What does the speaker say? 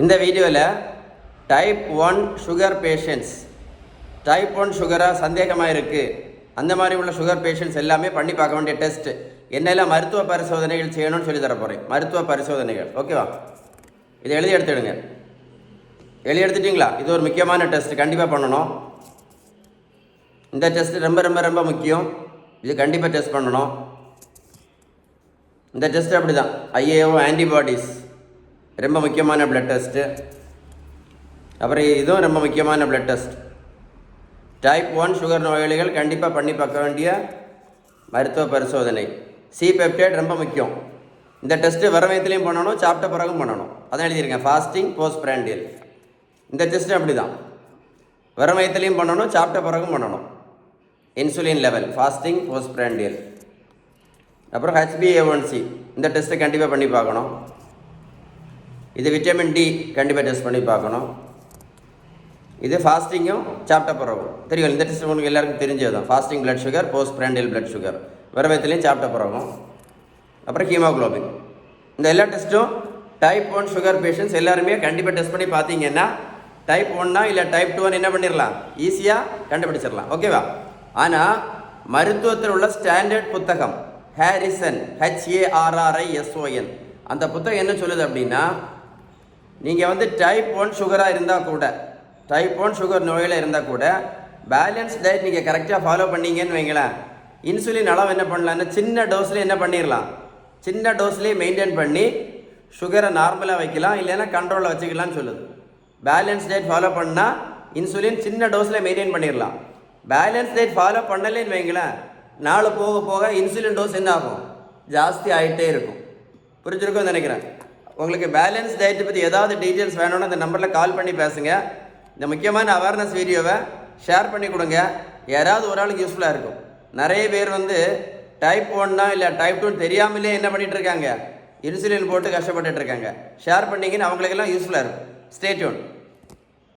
இந்த வீடியோவில் type 1 sugar patients, type 1 சுகராக சந்தேகமாக இருக்குது அந்த மாதிரி உள்ள சுகர் பேஷண்ட்ஸ் எல்லாமே பண்ணி பார்க்க வேண்டிய டெஸ்ட் என்னெல்லாம் மருத்துவ பரிசோதனைகள் செய்யணும்னு சொல்லி தர போகிறேன். மருத்துவ பரிசோதனைகள், ஓகேவா? இதை எழுதி எடுத்துடுங்க. எழுதி எடுத்துட்டிங்களா? இது ஒரு முக்கியமான டெஸ்ட், கண்டிப்பாக பண்ணணும். இந்த டெஸ்ட் ரொம்ப ரொம்ப ரொம்ப முக்கியம். இது கண்டிப்பாக டெஸ்ட் பண்ணணும். இந்த டெஸ்ட் அப்படி தான், ஐஏஓ ஆன்டிபாடிஸ் ரொம்ப முக்கியமான பிளட் டெஸ்ட்டு. அப்புறம் இதுவும் ரொம்ப முக்கியமான பிளட் டெஸ்ட். டைப் 1 சுகர் நோயாளிகள் கண்டிப்பாக பண்ணி பார்க்க வேண்டிய மருத்துவ பரிசோதனை. சி பெப்டைட் ரொம்ப முக்கியம். இந்த டெஸ்ட்டு வர வயத்துலேயும் பண்ணணும், சாப்பிட்ட பிறகும் பண்ணணும். அதான் எழுதியிருக்கேன், ஃபாஸ்டிங் போஸ்ட் பிராண்டியல். இந்த டெஸ்ட்டு அப்படி தான், வர வயத்துலேயும் பண்ணணும், சாப்பிட்ட பிறகும் பண்ணணும். Insulin level, fasting post prandial. அப்புறம் HbA1c, இந்த டெஸ்ட்டை கண்டிப்பாக பண்ணி பார்க்கணும். இது விட்டமின் டி கண்டிப்பாக டெஸ்ட் பண்ணி பார்க்கணும். இது ஃபாஸ்டிங்கும் சாப்பிட்ட பிறகும் தெரியும். இந்த டெஸ்ட் உங்களுக்கு எல்லாருக்கும் தெரிஞ்சதுதான். Fasting blood sugar, post prandial blood sugar, வரவயத்துலேயும் சாப்பிட்ட பிறகும். அப்புறம் ஹீமோக்ளோபின். இந்த எல்லா டெஸ்ட்டும் டைப் 1 சுகர் பேஷண்ட்ஸ் எல்லாருமே கண்டிப்பாக டெஸ்ட் பண்ணி பார்த்தீங்கன்னா டைப் 1 இல்லை டைப் 2 என்ன பண்ணிடலாம், ஈஸியாக கண்டுபிடிச்சிடலாம், ஓகேவா? ஆனால் மருத்துவத்தில் உள்ள ஸ்டாண்டர்ட் புத்தகம் ஹாரிசன், HARRISON, அந்த புத்தகம் என்ன சொல்லுது அப்படின்னா, நீங்கள் டைப் 1 சுகராக இருந்தால் கூட, டைப் 1 சுகர் நோயில் இருந்தால் கூட பேலன்ஸ் டயட் நீங்கள் கரெக்டாக ஃபாலோ பண்ணீங்கன்னு வைங்களேன், இன்சுலின் அளவு என்ன பண்ணலான்னா சின்ன டோஸ்லேயே என்ன பண்ணிடலாம், சின்ன டோஸ்லேயே மெயின்டைன் பண்ணி சுகரை நார்மலாக வைக்கலாம், இல்லைன்னா கண்ட்ரோலில் வச்சுக்கலாம்னு சொல்லுது. பேலன்ஸ் டயட் ஃபாலோ பண்ணால் இன்சுலின் சின்ன டோஸில் மெயின்டைன் பண்ணிடலாம். பேலன்ஸ் டயட் ஃபாலோ பண்ணலேன்னு வைங்களேன், நாள் போக போக இன்சுலின் டோஸ் என்ன ஆகும், ஜாஸ்தி ஆகிட்டே இருக்கும். புரிஞ்சிருக்கும்னு நினைக்கிறேன். உங்களுக்கு பேலன்ஸ் டயட்டை பற்றி ஏதாவது டீட்டெயில்ஸ் வேணும்னு அந்த நம்பரில் கால் பண்ணி பேசுங்க. இந்த முக்கியமான அவேர்னஸ் வீடியோவை ஷேர் பண்ணி கொடுங்க, யாராவது ஒரு ஆளுக்கு யூஸ்ஃபுல்லாக இருக்கும். நிறைய பேர் டைப் 1 இல்லை டைப் 2 தெரியாமலே என்ன பண்ணிகிட்டு இருக்காங்க, இன்சுலின் போட்டு கஷ்டப்பட்டுட்டு இருக்காங்க. ஷேர் பண்ணிங்கன்னு அவங்களுக்கெல்லாம் யூஸ்ஃபுல்லாக இருக்கும். Stay tune.